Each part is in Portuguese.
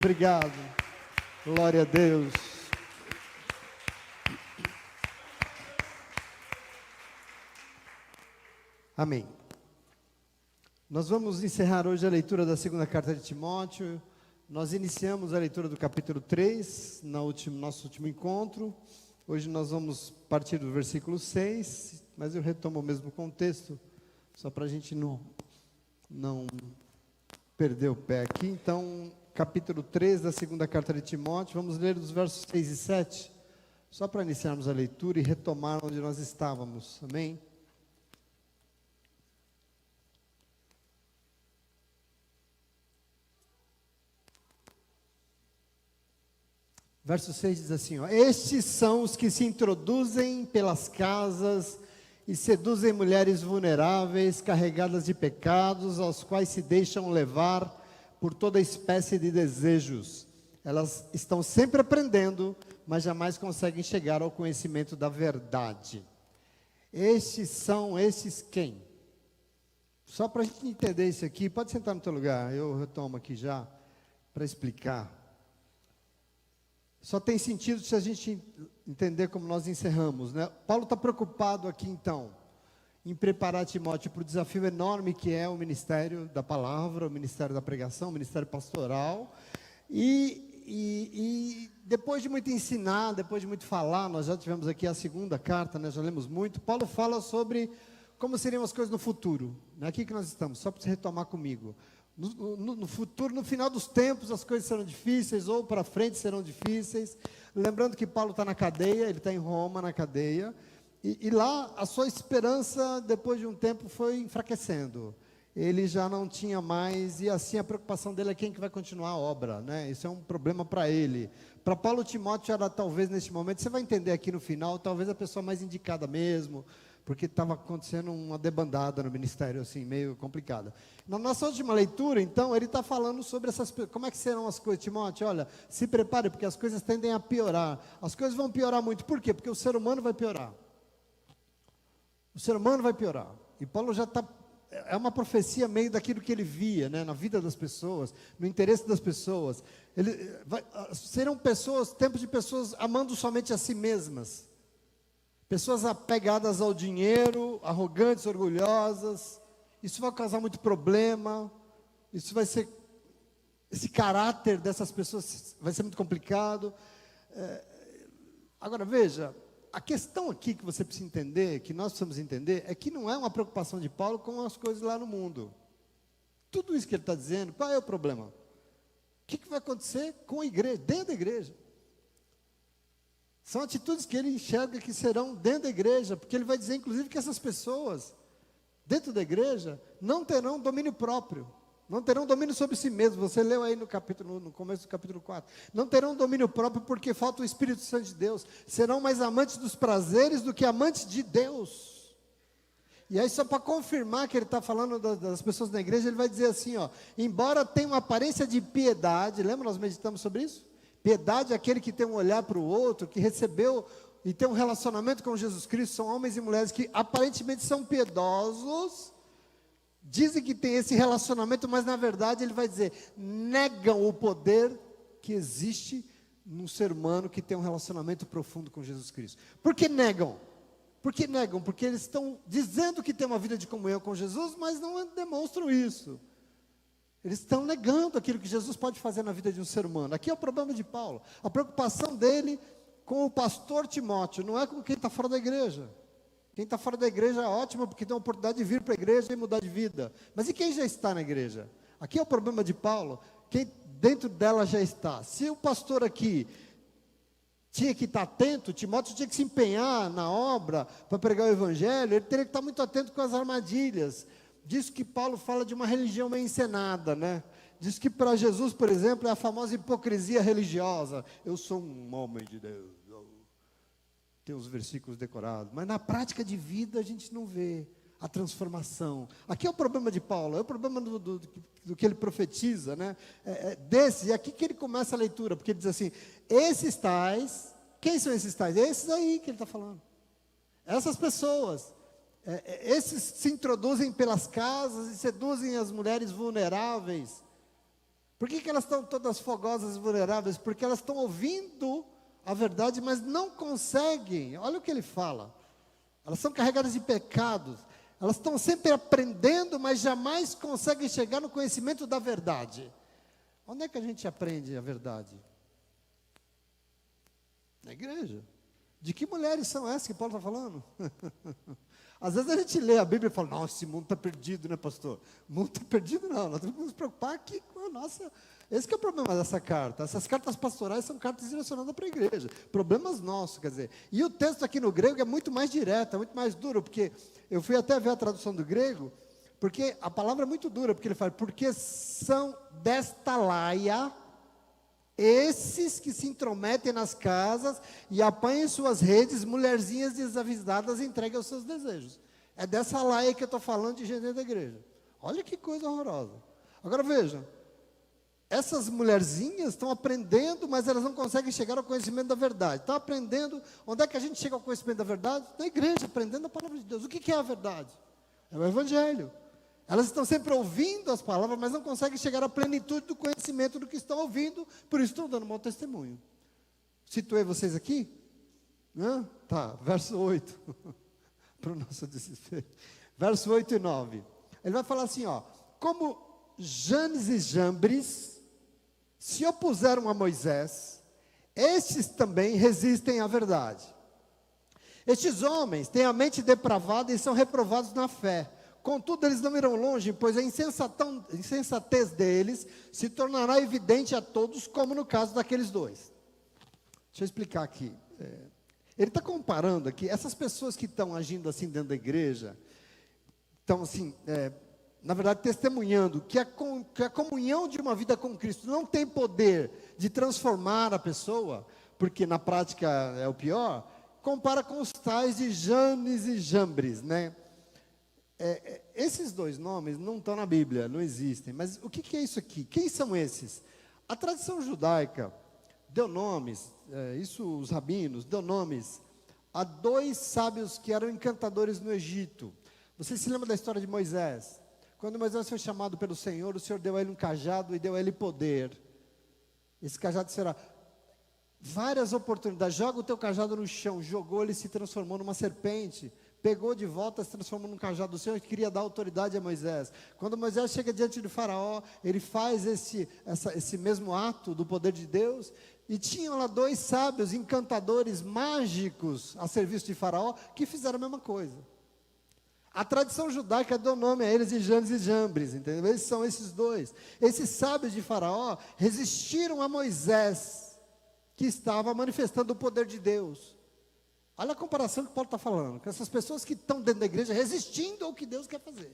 Obrigado. Glória a Deus. Amém. Nós vamos encerrar hoje a leitura da segunda carta de Timóteo. Nós iniciamos a leitura do capítulo 3, nosso último encontro. Hoje nós vamos partir do versículo 6, mas eu retomo o mesmo contexto, só para a gente não perder o pé aqui. Então, capítulo 3 da segunda carta de Timóteo, vamos ler os versos 6 e 7, só para iniciarmos a leitura e retomar onde nós estávamos. Amém? Verso 6 diz assim, ó: estes são os que se introduzem pelas casas e seduzem mulheres vulneráveis, carregadas de pecados, aos quais se deixam levar por toda espécie de desejos. Elas estão sempre aprendendo, mas jamais conseguem chegar ao conhecimento da verdade. Estes quem? Só para a gente entender isso aqui, pode sentar no teu lugar, eu retomo aqui já, para explicar. Só tem sentido se a gente entender como nós encerramos, né? Paulo está preocupado aqui então, em preparar Timóteo para o desafio enorme que é o ministério da palavra, o ministério da pregação, o ministério pastoral. E depois de muito ensinar, depois de muito falar, nós já tivemos aqui a segunda carta, né? Já lemos muito. Paulo fala sobre como seriam as coisas no futuro. É aqui que nós estamos, só para você retomar comigo. No futuro, no final dos tempos, as coisas serão difíceis, ou para frente serão difíceis. Lembrando que Paulo está na cadeia, ele está em Roma na cadeia, e lá a sua esperança, depois de um tempo, foi enfraquecendo. Ele já não tinha mais, e assim a preocupação dele é quem que vai continuar a obra, né? Isso é um problema para ele. Para Paulo, Timóteo era talvez neste momento, você vai entender aqui no final, talvez a pessoa mais indicada mesmo, porque estava acontecendo uma debandada no ministério, assim, meio complicada. Na nossa última leitura, então, ele está falando sobre como é que serão as coisas. Timóteo, olha, se prepare, porque as coisas tendem a piorar. As coisas vão piorar muito. Por quê? Porque o ser humano vai piorar. O ser humano vai piorar. E Paulo já está... É uma profecia meio daquilo que ele via, né, na vida das pessoas, no interesse das pessoas. Serão tempos de pessoas amando somente a si mesmas. Pessoas apegadas ao dinheiro, arrogantes, orgulhosas. Isso vai causar muito problema. Esse caráter dessas pessoas vai ser muito complicado. Agora veja, a questão aqui que você precisa entender, que nós precisamos entender, é que não é uma preocupação de Paulo com as coisas lá no mundo. Tudo isso que ele está dizendo, qual é o problema? O que vai acontecer com a igreja, dentro da igreja? São atitudes que ele enxerga que serão dentro da igreja, porque ele vai dizer, inclusive, que essas pessoas, dentro da igreja, não terão domínio próprio, não terão domínio sobre si mesmos. Você leu aí no começo do capítulo 4. Não terão domínio próprio porque falta o Espírito Santo de Deus. Serão mais amantes dos prazeres do que amantes de Deus. E aí, só para confirmar que ele está falando das pessoas da igreja, ele vai dizer assim, ó: embora tenha uma aparência de piedade, lembra, nós meditamos sobre isso? Piedade é aquele que tem um olhar para o outro, que recebeu e tem um relacionamento com Jesus Cristo. São homens e mulheres que aparentemente são piedosos, dizem que tem esse relacionamento, mas na verdade ele vai dizer, negam o poder que existe num ser humano que tem um relacionamento profundo com Jesus Cristo. Por que negam? Por que negam? Porque eles estão dizendo que tem uma vida de comunhão com Jesus, mas não demonstram isso. Eles estão negando aquilo que Jesus pode fazer na vida de um ser humano. Aqui é o problema de Paulo. A preocupação dele com o pastor Timóteo não é com quem está fora da igreja. Quem está fora da igreja é ótimo, porque tem a oportunidade de vir para a igreja e mudar de vida. Mas e quem já está na igreja? Aqui é o problema de Paulo. Quem dentro dela já está. Se o pastor aqui tinha que estar atento, Timóteo tinha que se empenhar na obra para pregar o evangelho, ele teria que estar muito atento com as armadilhas. Diz que Paulo fala de uma religião meio encenada, né? Diz que para Jesus, por exemplo, é a famosa hipocrisia religiosa. Eu sou um homem de Deus, tem os versículos decorados, mas na prática de vida a gente não vê a transformação. Aqui é o problema de Paulo, é o problema do que ele profetiza, né? E aqui que ele começa a leitura, porque ele diz assim, esses tais, quem são esses tais? Esses aí que ele está falando. Essas pessoas... esses se introduzem pelas casas e seduzem as mulheres vulneráveis. Por que elas estão todas fogosas e vulneráveis? Porque elas estão ouvindo a verdade, mas não conseguem. Olha o que ele fala. Elas são carregadas de pecados. Elas estão sempre aprendendo, mas jamais conseguem chegar no conhecimento da verdade. Onde é que a gente aprende a verdade? Na igreja. De que mulheres são essas que Paulo está falando? Às vezes a gente lê a Bíblia e fala, nossa, esse mundo está perdido, né, pastor? O mundo está perdido não, nós temos que nos preocupar aqui com a nossa... Esse que é o problema dessa carta. Essas cartas pastorais são cartas direcionadas para a igreja. Problemas nossos, quer dizer. E o texto aqui no grego é muito mais direto, é muito mais duro, porque eu fui até ver a tradução do grego, porque a palavra é muito dura, porque ele fala, porque são desta laia... esses que se intrometem nas casas e apanham em suas redes, mulherzinhas desavisadas entreguem aos seus desejos. É dessa laia que eu estou falando de gente dentro da igreja. Olha que coisa horrorosa. Agora veja, essas mulherzinhas estão aprendendo, mas elas não conseguem chegar ao conhecimento da verdade. Estão aprendendo, onde é que a gente chega ao conhecimento da verdade? Na igreja, aprendendo a palavra de Deus. O que é a verdade? É o Evangelho. Elas estão sempre ouvindo as palavras, mas não conseguem chegar à plenitude do conhecimento do que estão ouvindo, por isso estão dando mau testemunho. Situei vocês aqui? Tá, verso 8. Para o nosso desespero. Verso 8 e 9. Ele vai falar assim, ó. Como Janes e Jambres se opuseram a Moisés, estes também resistem à verdade. Estes homens têm a mente depravada e são reprovados na fé. Contudo, eles não irão longe, pois a insensatez deles se tornará evidente a todos, como no caso daqueles dois. Deixa eu explicar aqui. Ele está comparando aqui, essas pessoas que estão agindo assim dentro da igreja, estão assim, na verdade, testemunhando que a comunhão de uma vida com Cristo não tem poder de transformar a pessoa, porque na prática é o pior, compara com os tais de Janes e Jambres, né? Esses dois nomes não estão na Bíblia, não existem. Mas o que é isso aqui? Quem são esses? A tradição judaica deu nomes, isso os rabinos, deu nomes a dois sábios que eram encantadores no Egito. Você se lembra da história de Moisés? Quando Moisés foi chamado pelo Senhor, o Senhor deu a ele um cajado e deu a ele poder. Esse cajado será várias oportunidades. Joga o teu cajado no chão, jogou, ele se transformou numa serpente. Pegou de volta, se transformou num cajado do Senhor, que queria dar autoridade a Moisés. Quando Moisés chega diante de Faraó, ele faz esse mesmo ato do poder de Deus, e tinham lá dois sábios, encantadores, mágicos, a serviço de Faraó, que fizeram a mesma coisa. A tradição judaica deu nome a eles de Janes e Jambres, entendeu? Eles são esses dois. Esses sábios de Faraó resistiram a Moisés, que estava manifestando o poder de Deus. Olha a comparação que Paulo está falando, com essas pessoas que estão dentro da igreja resistindo ao que Deus quer fazer.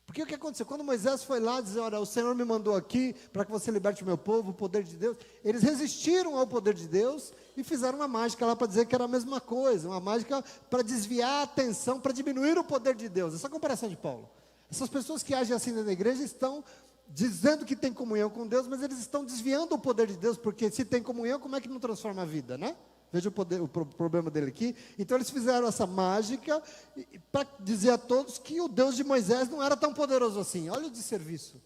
Porque o que aconteceu? Quando Moisés foi lá dizer, olha, o Senhor me mandou aqui para que você liberte o meu povo, o poder de Deus, eles resistiram ao poder de Deus e fizeram uma mágica lá para dizer que era a mesma coisa, uma mágica para desviar a atenção, para diminuir o poder de Deus. Essa é a comparação de Paulo. Essas pessoas que agem assim dentro da igreja estão dizendo que tem comunhão com Deus, mas eles estão desviando o poder de Deus, porque se tem comunhão, como é que não transforma a vida, né? Veja o problema dele aqui. Então eles fizeram essa mágica para dizer a todos que o Deus de Moisés não era tão poderoso assim. Olha o desserviço.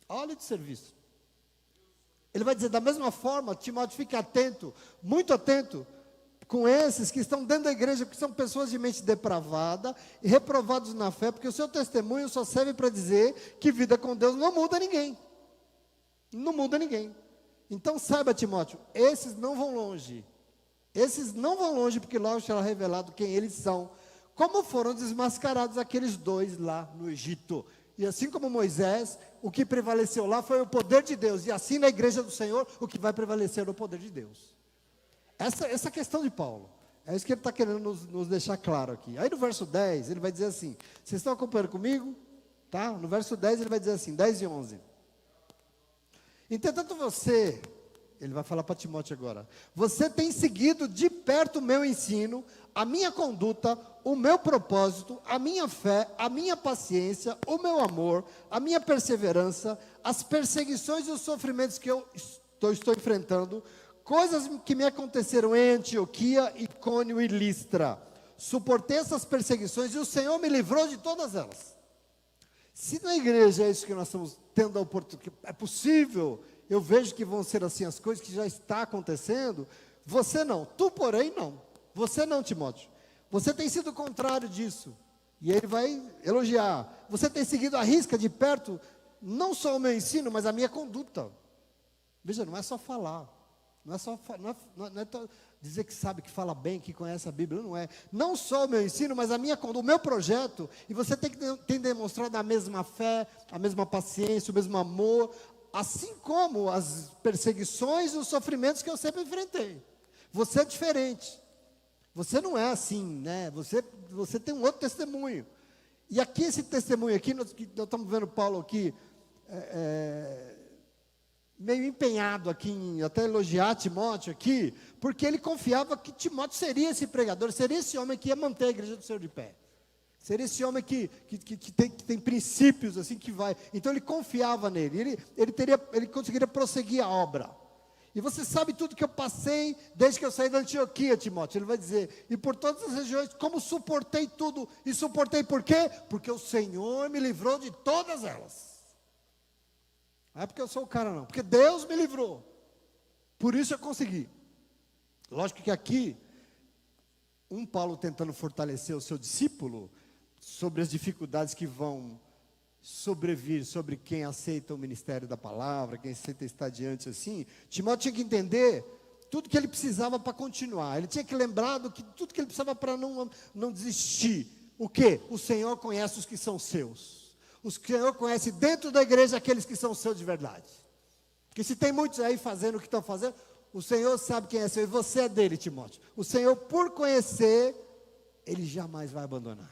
Olha o desserviço. Ele vai dizer, da mesma forma, Timóteo, fique atento, muito atento, com esses que estão dentro da igreja, porque são pessoas de mente depravada e reprovados na fé, porque o seu testemunho só serve para dizer que vida com Deus não muda ninguém. Não muda ninguém. Então saiba, Timóteo, esses não vão longe. Esses não vão longe, porque logo será revelado quem eles são. Como foram desmascarados aqueles dois lá no Egito. E assim como Moisés, o que prevaleceu lá foi o poder de Deus. E assim na igreja do Senhor, o que vai prevalecer é o poder de Deus. Essa questão de Paulo. É isso que ele está querendo nos deixar claro aqui. Aí no verso 10, ele vai dizer assim, vocês estão acompanhando comigo? Tá? No verso 10 ele vai dizer assim, 10 e 11. Entretanto você, ele vai falar para Timóteo agora, você tem seguido de perto o meu ensino, a minha conduta, o meu propósito, a minha fé, a minha paciência, o meu amor, a minha perseverança, as perseguições e os sofrimentos que eu estou enfrentando, coisas que me aconteceram em Antioquia, Icônio e Listra. Suportei essas perseguições e o Senhor me livrou de todas elas. Se na igreja é isso que nós estamos tendo a oportunidade, é possível, eu vejo que vão ser assim as coisas, que já está acontecendo, você não, tu porém não, você não, Timóteo, você tem sido o contrário disso, e ele vai elogiar, você tem seguido à risca de perto, não só o meu ensino, mas a minha conduta. Veja, não é só falar, não é só dizer que sabe, que fala bem, que conhece a Bíblia, não é. Não só o meu ensino, mas a minha conduta, o meu projeto, e você tem demonstrado a mesma fé, a mesma paciência, o mesmo amor, assim como as perseguições e os sofrimentos que eu sempre enfrentei. Você é diferente, você não é assim, né? Você tem um outro testemunho. E aqui, esse testemunho aqui, nós estamos vendo Paulo aqui, meio empenhado aqui em até elogiar Timóteo aqui, porque ele confiava que Timóteo seria esse pregador, seria esse homem que ia manter a igreja do Senhor de pé, seria esse homem que tem princípios assim, que vai, então ele confiava nele, ele conseguiria prosseguir a obra. E você sabe tudo que eu passei desde que eu saí da Antioquia, Timóteo. Ele vai dizer, e por todas as regiões, como suportei tudo, e suportei por quê? Porque o Senhor me livrou de todas elas. Não é porque eu sou o cara não, porque Deus me livrou, por isso eu consegui. Lógico que aqui, Paulo tentando fortalecer o seu discípulo, sobre as dificuldades que vão sobrevir sobre quem aceita o ministério da palavra, quem aceita estar diante assim, Timóteo tinha que entender tudo que ele precisava para continuar, ele tinha que lembrar tudo que ele precisava para não desistir. O quê? O Senhor conhece os que são seus, o Senhor conhece dentro da igreja aqueles que são seus de verdade, porque se tem muitos aí fazendo o que estão fazendo, o Senhor sabe quem é seu, e você é dele, Timóteo. O Senhor, por conhecer, Ele jamais vai abandonar.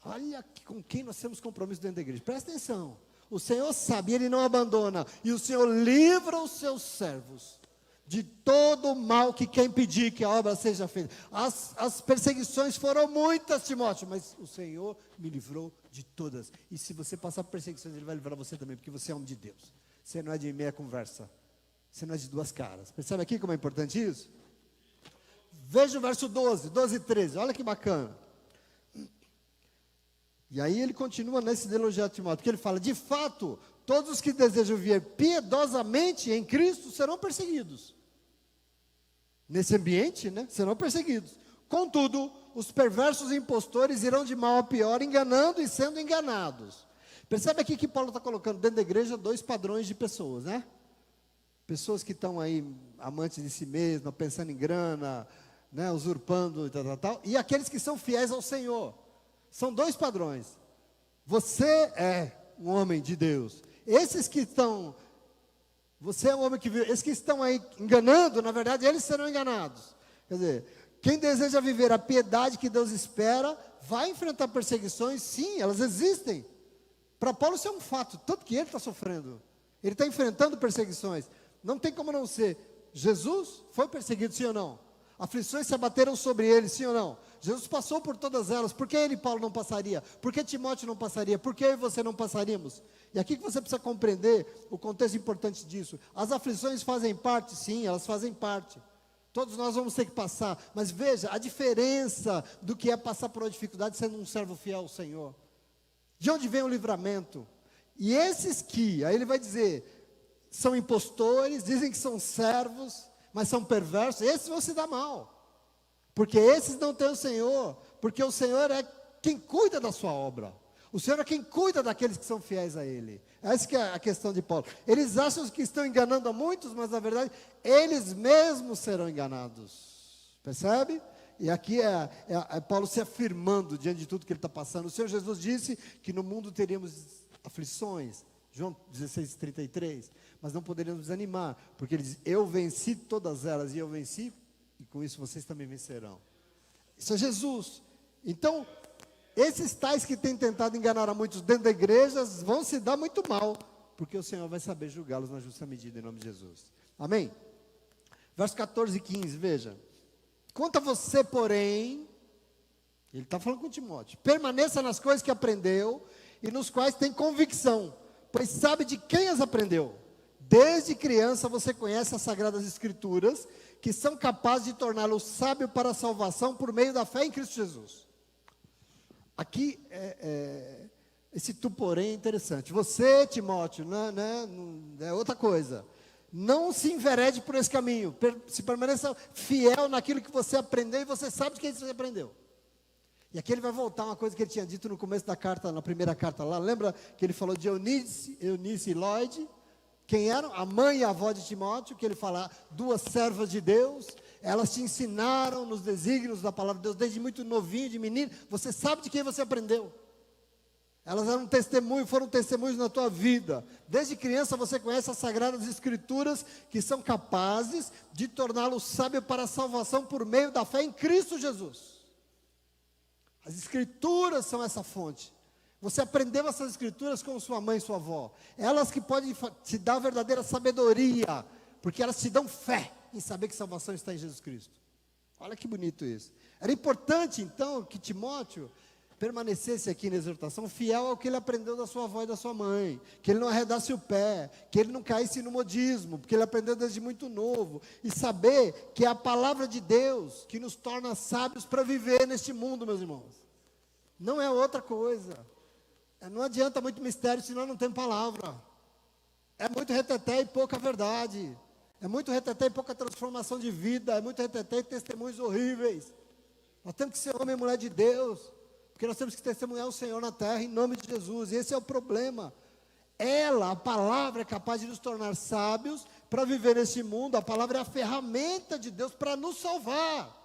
Olha com quem nós temos compromisso dentro da igreja, presta atenção, o Senhor sabe, Ele não abandona, e o Senhor livra os seus servos de todo o mal que quer impedir que a obra seja feita. As perseguições foram muitas, Timóteo, mas o Senhor me livrou de todas, e se você passar por perseguições, Ele vai livrar você também, porque você é homem de Deus, você não é de meia conversa, você não é de duas caras. Percebe aqui como é importante isso? Veja o verso 12 e 13, olha que bacana. E aí ele continua nesse elogiar a Timóteo, porque ele fala, de fato, todos os que desejam viver piedosamente em Cristo serão perseguidos. Nesse ambiente, né, serão perseguidos. Contudo, os perversos impostores irão de mal a pior, enganando e sendo enganados. Percebe aqui que Paulo está colocando dentro da igreja dois padrões de pessoas, né? Pessoas que estão aí amantes de si mesmas, pensando em grana, né, usurpando e tal, e aqueles que são fiéis ao Senhor. São dois padrões. Você é um homem de Deus. Esses que estão, você é um homem que vive, esses que estão aí enganando, na verdade, eles serão enganados. Quer dizer, quem deseja viver a piedade que Deus espera, vai enfrentar perseguições, sim, elas existem. Para Paulo isso é um fato, tanto que ele está sofrendo. Ele está enfrentando perseguições. Não tem como não ser. Jesus foi perseguido, sim ou não? Aflições se abateram sobre ele, sim ou não? Jesus passou por todas elas. Por que ele e Paulo não passaria? Por que Timóteo não passaria? Por que eu e você não passaríamos? E aqui que você precisa compreender o contexto importante disso. As aflições fazem parte, sim, elas fazem parte. Todos nós vamos ter que passar. Mas veja, a diferença do que é passar por uma dificuldade sendo um servo fiel ao Senhor. De onde vem o livramento? E esses que, aí ele vai dizer, são impostores, dizem que são servos, mas são perversos, esses vão se dar mal. Porque esses não têm o Senhor, porque o Senhor é quem cuida da sua obra. O Senhor é quem cuida daqueles que são fiéis a Ele. Essa que é a questão de Paulo. Eles acham que estão enganando a muitos, mas na verdade, eles mesmos serão enganados. Percebe? E aqui é Paulo se afirmando diante de tudo que ele está passando. O Senhor Jesus disse que no mundo teríamos aflições. João 16:33. Mas não poderíamos desanimar, porque ele diz, eu venci todas elas, e eu venci, e com isso vocês também vencerão. Isso é Jesus. Então, esses tais que têm tentado enganar a muitos dentro da igreja, vão se dar muito mal, porque o Senhor vai saber julgá-los na justa medida, em nome de Jesus. Amém? Verso 14 e 15, veja. Quanto a você, porém, ele está falando com Timóteo, permaneça nas coisas que aprendeu, e nos quais tem convicção, pois sabe de quem as aprendeu. Desde criança você conhece as Sagradas Escrituras, que são capazes de torná-lo sábio para a salvação por meio da fé em Cristo Jesus. Aqui, esse tu porém é interessante. Você, Timóteo, é outra coisa. Não se enverede por esse caminho. Se permaneça fiel naquilo que você aprendeu e você sabe de quem você aprendeu. E aqui ele vai voltar uma coisa que ele tinha dito no começo da carta, na primeira carta lá. Lembra que ele falou de Eunice e Lloyd? Quem eram? A mãe e a avó de Timóteo, que ele fala, duas servas de Deus. Elas te ensinaram nos desígnios da palavra de Deus, desde muito novinho, de menino. Você sabe de quem você aprendeu. Elas eram foram testemunhos na tua vida. Desde criança você conhece as Sagradas Escrituras, que são capazes de torná-lo sábio para a salvação por meio da fé em Cristo Jesus. As Escrituras são essa fonte. Você aprendeu essas Escrituras com sua mãe e sua avó. Elas que podem te dar a verdadeira sabedoria, porque elas te dão fé em saber que salvação está em Jesus Cristo. Olha que bonito isso. Era importante então que Timóteo permanecesse aqui na exortação fiel ao que ele aprendeu da sua avó e da sua mãe, que ele não arredasse o pé, que ele não caísse no modismo, porque ele aprendeu desde muito novo, e saber que é a palavra de Deus que nos torna sábios para viver neste mundo, meus irmãos. Não é outra coisa. Não adianta muito mistério se nós não temos palavra. É muito reteté e pouca verdade. É muito reteté e pouca transformação de vida. É muito reteté e testemunhos horríveis. Nós temos que ser homem e mulher de Deus, porque nós temos que testemunhar o Senhor na terra, em nome de Jesus. E esse é o problema. A palavra é capaz de nos tornar sábios para viver nesse mundo. A palavra é a ferramenta de Deus para nos salvar.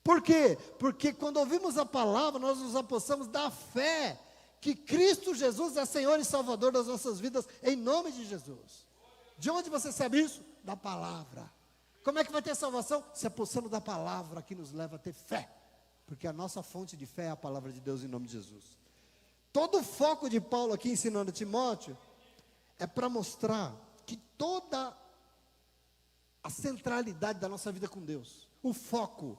Por quê? Porque quando ouvimos a palavra, nós nos apossamos da fé que Cristo Jesus é Senhor e Salvador das nossas vidas, em nome de Jesus. De onde você sabe isso? Da palavra. Como é que vai ter salvação? Se apossando da palavra que nos leva a ter fé. Porque a nossa fonte de fé é a palavra de Deus, em nome de Jesus. Todo o foco de Paulo aqui ensinando a Timóteo é para mostrar que toda a centralidade da nossa vida com Deus, o foco,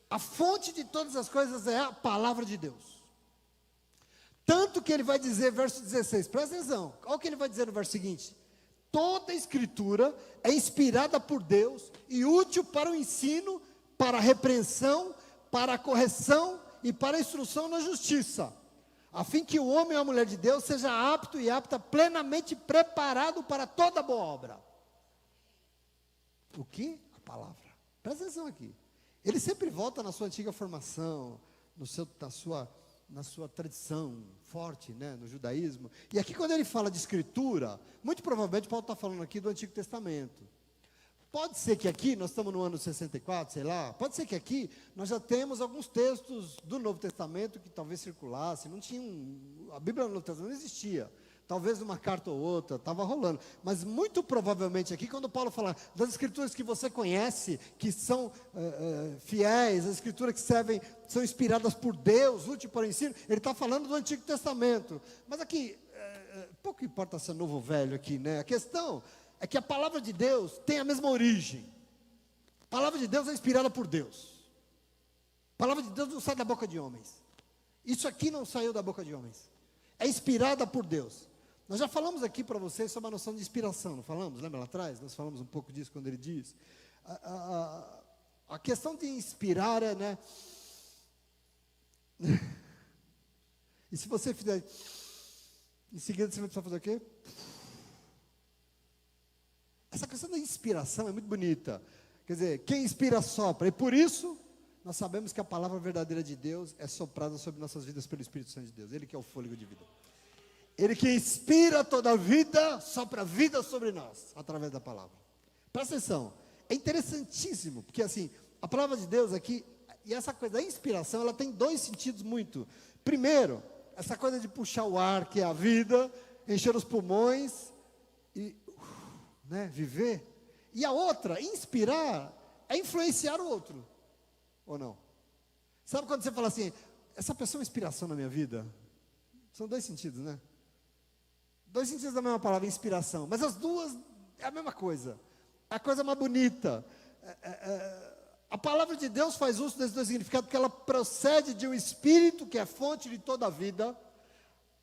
a fonte de todas as coisas é a palavra de Deus. Tanto que ele vai dizer, verso 16, presta atenção, olha o que ele vai dizer no verso seguinte: toda a escritura é inspirada por Deus e útil para o ensino, para a repreensão, para a correção e para a instrução na justiça, a fim que o homem ou a mulher de Deus seja apto e apta, plenamente preparado para toda boa obra. O que? A palavra. Presta atenção aqui. Ele sempre volta na sua antiga formação, na sua tradição forte, né, no judaísmo. E aqui quando ele fala de escritura, muito provavelmente Paulo está falando aqui do Antigo Testamento. Pode ser que aqui, nós estamos no ano 64, sei lá, pode ser que aqui nós já temos alguns textos do Novo Testamento que talvez circulassem, a Bíblia no Novo Testamento não existia. Talvez uma carta ou outra, estava rolando. Mas muito provavelmente aqui, quando Paulo fala das escrituras que você conhece, que são fiéis, as escrituras que são inspiradas por Deus, útil para o ensino, ele está falando do Antigo Testamento. Mas aqui, pouco importa se é novo ou velho aqui, né? A questão é que a palavra de Deus tem a mesma origem. A palavra de Deus é inspirada por Deus. A palavra de Deus não sai da boca de homens. Isso aqui não saiu da boca de homens. É inspirada por Deus. Nós já falamos aqui para vocês sobre a noção de inspiração, não falamos? Lembra lá atrás? Nós falamos um pouco disso quando ele diz. A questão de inspirar é, né? E se você fizer, em seguida você vai precisar fazer o quê? Essa questão da inspiração é muito bonita. Quer dizer, quem inspira sopra. E por isso, nós sabemos que a palavra verdadeira de Deus é soprada sobre nossas vidas pelo Espírito Santo de Deus. Ele que é o fôlego de vida. Ele que inspira toda a vida, sopra vida sobre nós, através da palavra. Presta atenção, é interessantíssimo, porque assim, a palavra de Deus aqui, e essa coisa da inspiração, ela tem dois sentidos muito. Primeiro, essa coisa de puxar o ar, que é a vida, encher os pulmões, e viver. E a outra, inspirar, é influenciar o outro, ou não? Sabe quando você fala assim, essa pessoa é uma inspiração na minha vida? São dois sentidos, né? Dois sentidos da mesma palavra, inspiração. Mas as duas é a mesma coisa. É a coisa mais bonita. A palavra de Deus faz uso desses dois significados, porque ela procede de um Espírito que é fonte de toda a vida.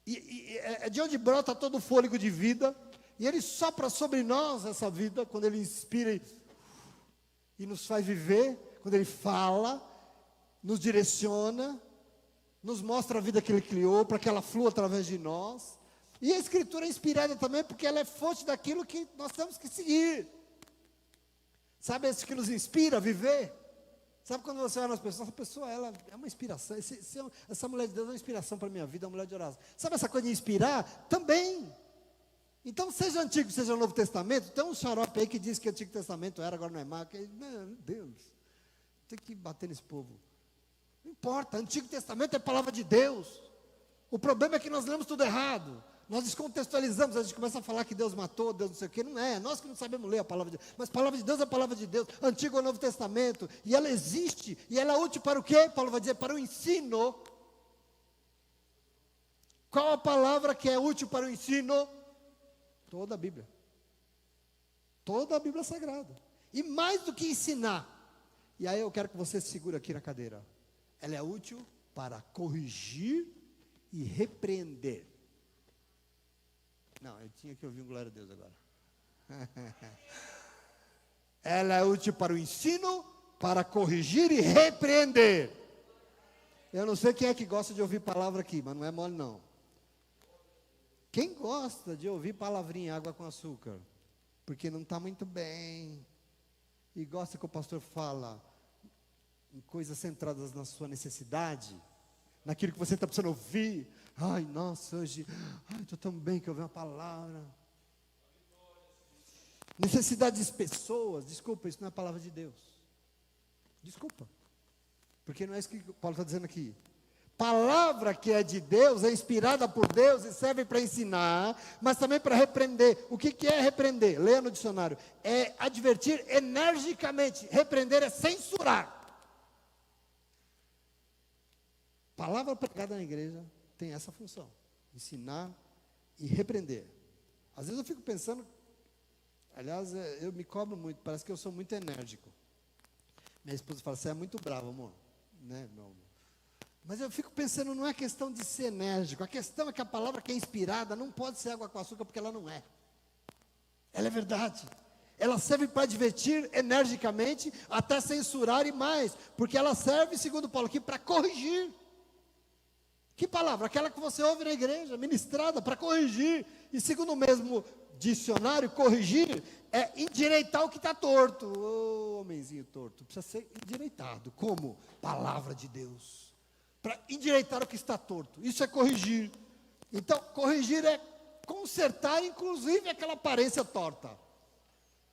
E é de onde brota todo o fôlego de vida. E Ele sopra sobre nós essa vida, quando Ele inspira e nos faz viver. Quando Ele fala, nos direciona, nos mostra a vida que Ele criou, para que ela flua através de nós. E a Escritura é inspirada também, porque ela é fonte daquilo que nós temos que seguir. Sabe isso que nos inspira a viver? Sabe quando você olha nas pessoas, essa pessoa, ela é uma inspiração, essa mulher de Deus é uma inspiração para a minha vida, é uma mulher de oração. Sabe essa coisa de inspirar? Também. Então, seja Antigo, seja Novo Testamento, tem um xarope aí que diz que o Antigo Testamento era, agora não é mais. Meu Deus, tem que bater nesse povo. Não importa, Antigo Testamento é palavra de Deus. O problema é que nós lemos tudo errado. Nós descontextualizamos, a gente começa a falar que Deus matou, Deus não sei o quê, não é, nós que não sabemos ler a palavra de Deus, mas a palavra de Deus é a palavra de Deus, Antigo ou Novo Testamento, e ela existe, e ela é útil para o quê? Paulo vai dizer, para o ensino. Qual a palavra que é útil para o ensino? Toda a Bíblia. Toda a Bíblia Sagrada. E mais do que ensinar, e aí eu quero que você se segure aqui na cadeira, ela é útil para corrigir e repreender. Não, eu tinha que ouvir um glória a Deus agora. Ela é útil para o ensino, para corrigir e repreender. Eu não sei quem é que gosta de ouvir palavra aqui, mas não é mole não. Quem gosta de ouvir palavrinha, água com açúcar? Porque não está muito bem. E gosta que o pastor fala em coisas centradas na sua necessidade, naquilo que você está precisando ouvir. Ai, nossa, hoje, estou tão bem que eu ouvi uma palavra. Necessidades de pessoas, desculpa, isso não é a palavra de Deus. Desculpa. Porque não é isso que Paulo está dizendo aqui. Palavra que é de Deus, é inspirada por Deus e serve para ensinar, mas também para repreender. O que é repreender? Leia no dicionário. É advertir energicamente. Repreender é censurar. Palavra pregada na igreja tem essa função, ensinar e repreender. Às vezes eu fico pensando, aliás, eu me cobro muito, parece que eu sou muito enérgico. Minha esposa fala, você é muito bravo, amor, né, meu amor? Mas eu fico pensando, não é questão de ser enérgico, a questão é que a palavra que é inspirada não pode ser água com açúcar, porque ela não é. Ela é verdade. Ela serve para advertir energicamente, até censurar e mais, porque ela serve, segundo Paulo aqui, para corrigir. Que palavra? Aquela que você ouve na igreja, ministrada, para corrigir. E segundo o mesmo dicionário, corrigir é endireitar o que está torto. Ô, homenzinho torto, precisa ser endireitado. Como? Palavra de Deus. Para endireitar o que está torto. Isso é corrigir. Então, corrigir é consertar, inclusive, aquela aparência torta.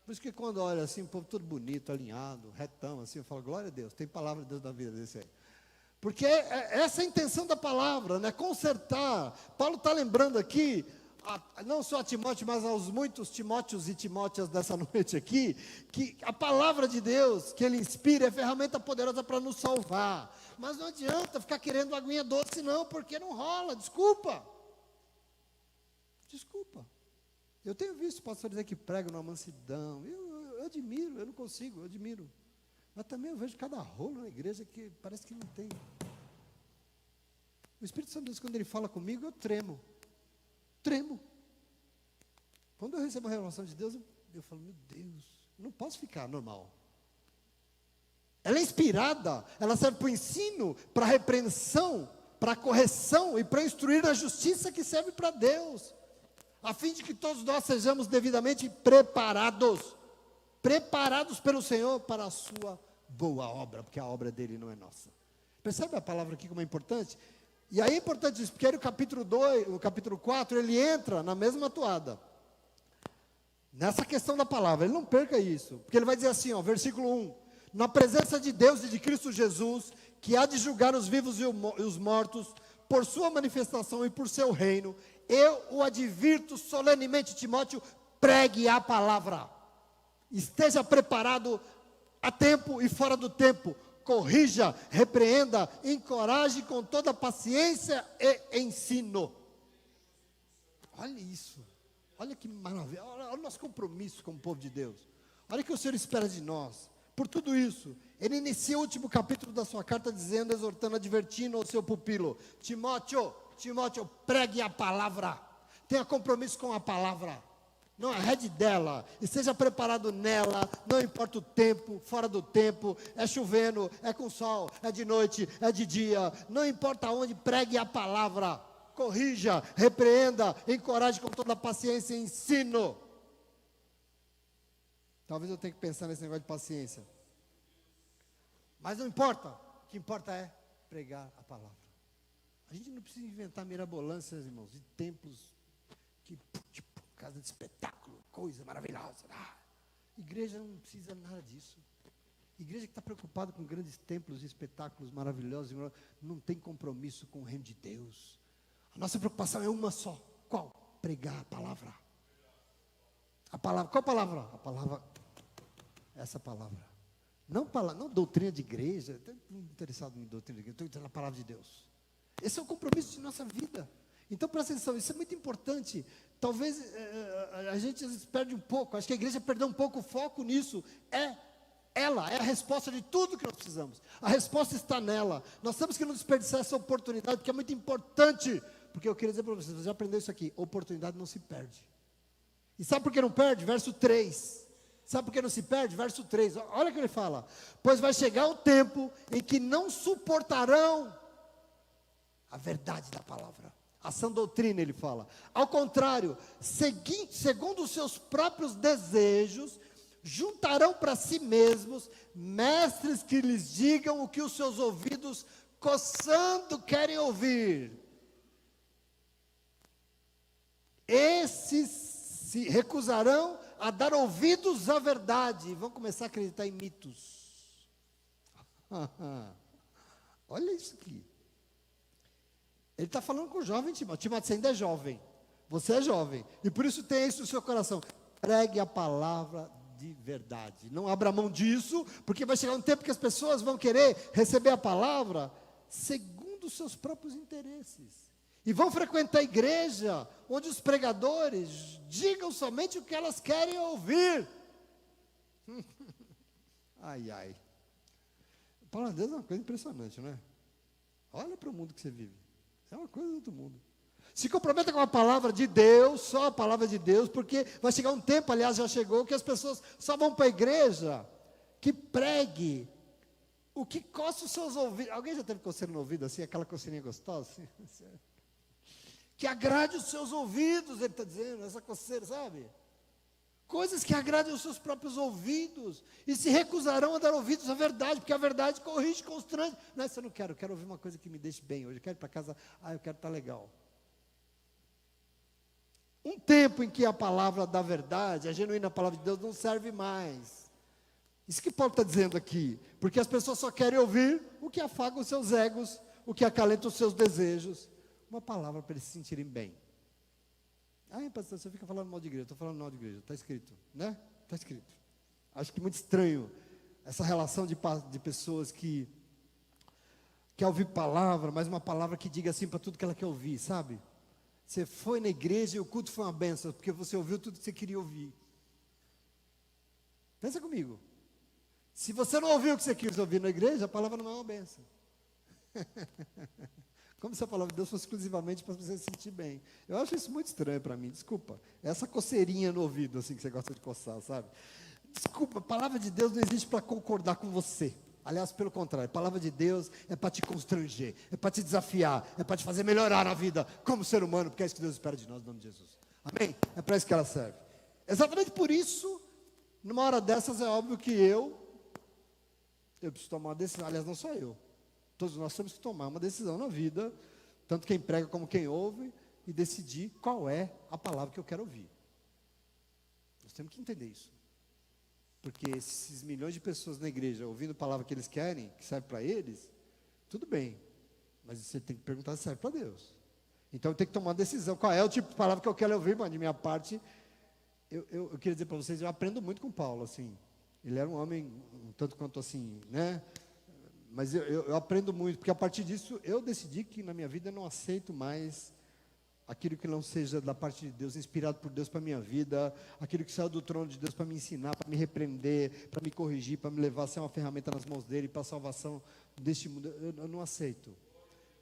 Por isso que quando olha assim, o povo todo bonito, alinhado, retão, assim, eu falo, glória a Deus, tem palavra de Deus na vida desse aí. Porque essa é a intenção da palavra, né? Consertar. Paulo está lembrando aqui, não só a Timóteo, mas aos muitos Timóteos e Timóteas dessa noite aqui, que a palavra de Deus, que ele inspira, é ferramenta poderosa para nos salvar. Mas não adianta ficar querendo aguinha doce não, porque não rola, desculpa. Desculpa. Eu tenho visto pastores aí que pregam numa mansidão, eu admiro, eu não consigo, eu admiro. Mas também eu vejo cada rolo na igreja que parece que não tem. O Espírito Santo de Deus, quando ele fala comigo, eu tremo. Tremo. Quando eu recebo a revelação de Deus, eu falo, meu Deus, eu não posso ficar normal. Ela é inspirada, ela serve para o ensino, para a repreensão, para a correção e para instruir na justiça que serve para Deus. A fim de que todos nós sejamos devidamente preparados pelo Senhor para a sua boa obra, porque a obra dele não é nossa. Percebe a palavra aqui como é importante? E aí é importante isso, porque aí o capítulo 2, o capítulo 4, ele entra na mesma toada. Nessa questão da palavra, ele não perca isso, porque ele vai dizer assim, ó, versículo 1, na presença de Deus e de Cristo Jesus, que há de julgar os vivos e os mortos, por sua manifestação e por seu reino, eu o advirto solenemente, Timóteo, pregue a palavra. Esteja preparado a tempo e fora do tempo. Corrija, repreenda, encoraje com toda paciência e ensino. Olha isso. Olha que maravilha. Olha o nosso compromisso com o povo de Deus. Olha o que o Senhor espera de nós. Por tudo isso, ele inicia o último capítulo da sua carta dizendo, exortando, advertindo ao seu pupilo. Timóteo, pregue a palavra. Tenha compromisso com a palavra. não arrede dela, esteja preparado nela, não importa o tempo, fora do tempo, é chovendo, é com sol, é de noite, é de dia, não importa onde, pregue a palavra, corrija, repreenda, encoraje com toda a paciência e ensino. Talvez eu tenha que pensar nesse negócio de paciência, mas não importa, o que importa é pregar a palavra. A gente não precisa inventar mirabolâncias, irmãos, de templos que, tipo, casa de espetáculo, coisa maravilhosa. Igreja não precisa nada disso. Igreja que está preocupada com grandes templos e espetáculos maravilhosos, não tem compromisso com o reino de Deus. A nossa preocupação é uma só. Qual? Pregar a palavra. A palavra, qual palavra? A palavra, essa palavra. Não doutrina de igreja, estou interessado em doutrina de igreja, estou interessado na palavra de Deus. Esse é o compromisso de nossa vida. Então, presta atenção, isso é muito importante. Talvez a gente às vezes perde um pouco, acho que a igreja perdeu um pouco o foco nisso. Ela é a resposta de tudo que nós precisamos. A resposta está nela. Nós temos que não desperdiçar essa oportunidade, porque é muito importante. Porque eu queria dizer para vocês, você já aprendeu isso aqui, oportunidade não se perde. E sabe por que não perde? Verso 3. Sabe por que não se perde? Verso 3, olha o que ele fala. Pois vai chegar o tempo em que não suportarão a verdade da palavra, a sã doutrina, ele fala. Ao contrário, segundo os seus próprios desejos, juntarão para si mesmos mestres que lhes digam o que os seus ouvidos, coçando, querem ouvir. Esses se recusarão a dar ouvidos à verdade e vão começar a acreditar em mitos. Olha isso aqui. Ele está falando com o jovem Timóteo. Timóteo ainda é jovem. Você é jovem. E por isso tem isso no seu coração. Pregue a palavra de verdade. Não abra mão disso, porque vai chegar um tempo que as pessoas vão querer receber a palavra segundo os seus próprios interesses. E vão frequentar a igreja, onde os pregadores digam somente o que elas querem ouvir. Ai, ai. A palavra de Deus é uma coisa impressionante, não é? Olha para o mundo que você vive. É uma coisa do outro mundo. Se comprometa com a palavra de Deus, só a palavra de Deus, porque vai chegar um tempo, aliás, já chegou, que as pessoas só vão para a igreja que pregue o que coça os seus ouvidos. Alguém já teve coceira no ouvido assim, aquela coceirinha gostosa? Assim? Que agrade os seus ouvidos, ele está dizendo, essa coceira, sabe? Coisas que agradem os seus próprios ouvidos, e se recusarão a dar ouvidos à verdade, porque a verdade corrige, constrange. Não, isso eu não quero, eu quero ouvir uma coisa que me deixe bem hoje, eu quero ir para casa, eu quero estar legal. Um tempo em que a palavra da verdade, a genuína palavra de Deus não serve mais. Isso que Paulo está dizendo aqui, porque as pessoas só querem ouvir o que afaga os seus egos, o que acalenta os seus desejos, uma palavra para eles se sentirem bem. Pastor, você fica falando mal de igreja. Estou falando mal de igreja, está escrito, né? Está escrito. Acho que muito estranho essa relação de pessoas que quer ouvir palavra, mas uma palavra que diga assim para tudo que ela quer ouvir, sabe? Você foi na igreja e o culto foi uma benção, porque você ouviu tudo que você queria ouvir. Pensa comigo. Se você não ouviu o que você quis ouvir na igreja, a palavra não é uma benção. Como se a palavra de Deus fosse exclusivamente para você se sentir bem. Eu acho isso muito estranho para mim, desculpa. Essa coceirinha no ouvido, assim, que você gosta de coçar, sabe? Desculpa, a palavra de Deus não existe para concordar com você. Aliás, pelo contrário, a palavra de Deus é para te constranger, é para te desafiar, é para te fazer melhorar na vida como ser humano, porque é isso que Deus espera de nós, no nome de Jesus. Amém? É para isso que ela serve. Exatamente por isso, numa hora dessas, é óbvio que eu preciso tomar uma decisão. Aliás, não só eu. Todos nós temos que tomar uma decisão na vida, tanto quem prega como quem ouve, e decidir qual é a palavra que eu quero ouvir. Nós temos que entender isso. Porque esses milhões de pessoas na igreja ouvindo a palavra que eles querem, que serve para eles, tudo bem. Mas você tem que perguntar se serve para Deus. Então eu tenho que tomar uma decisão. Qual é o tipo de palavra que eu quero ouvir? Mas de minha parte, eu queria dizer para vocês, eu aprendo muito com Paulo, assim. Ele era um homem, um tanto quanto assim, né? Mas eu aprendo muito, porque a partir disso eu decidi que na minha vida eu não aceito mais aquilo que não seja da parte de Deus, inspirado por Deus para a minha vida, aquilo que saiu do trono de Deus para me ensinar, para me repreender, para me corrigir, para me levar a ser uma ferramenta nas mãos dele, para a salvação deste mundo. Eu não aceito.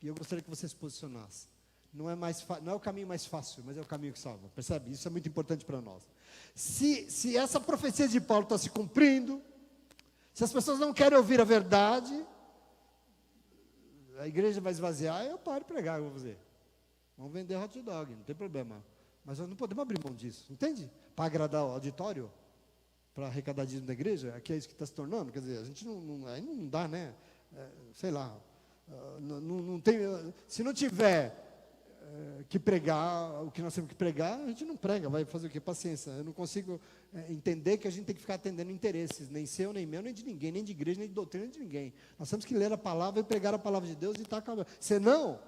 E eu gostaria que você se posicionasse. não é o caminho mais fácil, mas é o caminho que salva. Percebe? Isso é muito importante para nós. Se essa profecia de Paulo está se cumprindo, se as pessoas não querem ouvir a verdade, a igreja vai esvaziar, eu paro de pregar, eu vou fazer. Vamos vender hot dog, não tem problema. Mas nós não podemos abrir mão disso, entende? Para agradar o auditório, para arrecadar dinheiro da igreja, aqui é isso que está se tornando. Quer dizer, a gente aí não dá, né? Sei lá, não tem, se não tiver que pregar o que nós temos que pregar, a gente não prega, vai fazer o quê? Paciência. Eu não consigo entender que a gente tem que ficar atendendo interesses, nem seu, nem meu, nem de ninguém, nem de igreja, nem de doutrina, nem de ninguém. Nós temos que ler a palavra e pregar a palavra de Deus e está acabando. Senão,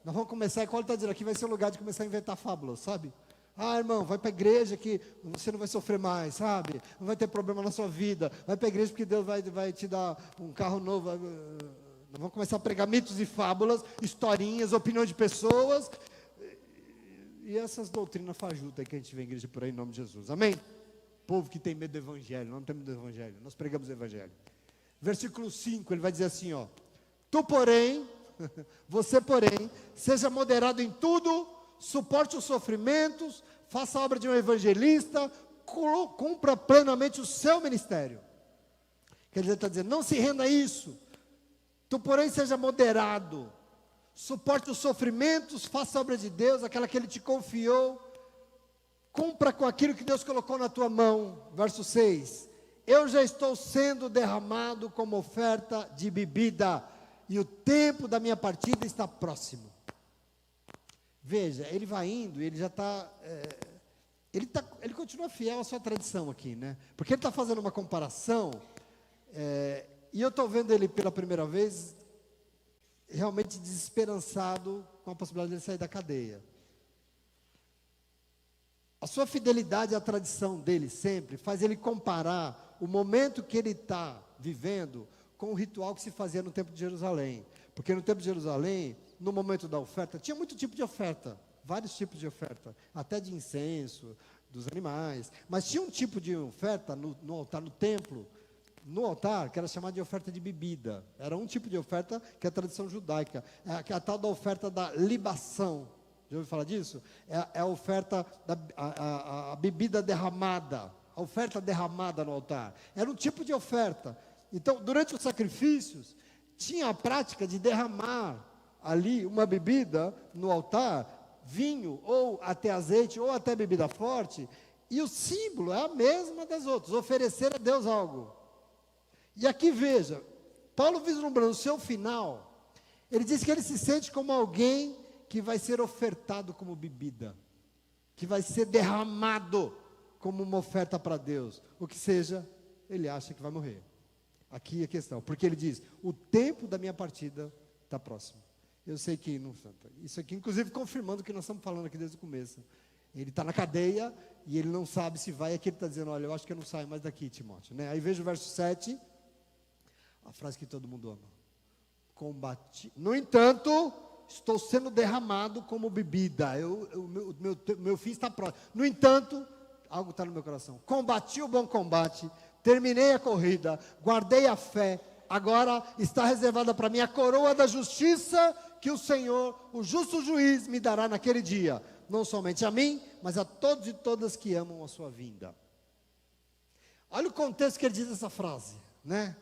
nós vamos começar, como ele está dizendo aqui, vai ser o lugar de começar a inventar fábulas, sabe? Ah, irmão, vai para a igreja que você não vai sofrer mais, sabe? Não vai ter problema na sua vida. Vai para a igreja porque Deus vai te dar um carro novo. Nós vamos começar a pregar mitos e fábulas, historinhas, opiniões de pessoas. E essas doutrinas fajutas que a gente vê em igreja por aí, em nome de Jesus. Amém? Povo que tem medo do evangelho, nós não temos medo do evangelho, nós pregamos o evangelho. Versículo 5, ele vai dizer assim, ó. Tu, porém, você, porém, seja moderado em tudo, suporte os sofrimentos, faça a obra de um evangelista, cumpra plenamente o seu ministério. Quer dizer, está dizendo, não se renda a isso. Tu, porém, seja moderado, suporte os sofrimentos, faça a obra de Deus, aquela que Ele te confiou, cumpra com aquilo que Deus colocou na tua mão. Verso 6, eu já estou sendo derramado como oferta de bebida, e o tempo da minha partida está próximo. Veja, ele vai indo, ele já está, ele continua fiel à sua tradição aqui, né? Porque ele está fazendo uma comparação, e eu estou vendo ele pela primeira vez, realmente desesperançado com a possibilidade de ele sair da cadeia. A sua fidelidade à tradição dele sempre faz ele comparar o momento que ele está vivendo com o ritual que se fazia no Templo de Jerusalém. Porque no Templo de Jerusalém, no momento da oferta, tinha muito tipo de oferta, vários tipos de oferta, até de incenso, dos animais, mas tinha um tipo de oferta no altar, no templo, no altar, que era chamado de oferta de bebida. Era um tipo de oferta que é a tradição judaica, que é a tal da oferta da libação. Já ouviu falar disso? É a oferta, a bebida derramada, a oferta derramada no altar. Era um tipo de oferta. Então, durante os sacrifícios, tinha a prática de derramar ali uma bebida no altar, vinho, ou até azeite, ou até bebida forte, e o símbolo é a mesma das outras, oferecer a Deus algo. E aqui veja, Paulo vislumbrando o seu final, ele diz que ele se sente como alguém que vai ser ofertado como bebida, que vai ser derramado como uma oferta para Deus, o que seja, ele acha que vai morrer. Aqui é a questão, porque ele diz, o tempo da minha partida está próximo. Eu sei que, não, isso aqui inclusive confirmando o que nós estamos falando aqui desde o começo. Ele está na cadeia e ele não sabe se vai, aqui ele está dizendo, olha, eu acho que eu não saio mais daqui, Timóteo, né? Aí veja o verso 7, a frase que todo mundo ama. Combati, no entanto, estou sendo derramado como bebida, o meu fim está próximo. No entanto, algo está no meu coração. Combati o bom combate, terminei a corrida, guardei a fé, agora está reservada para mim a coroa da justiça que o Senhor, o justo juiz, me dará naquele dia. Não somente a mim, mas a todos e todas que amam a sua vinda. Olha o contexto que ele diz essa frase, né?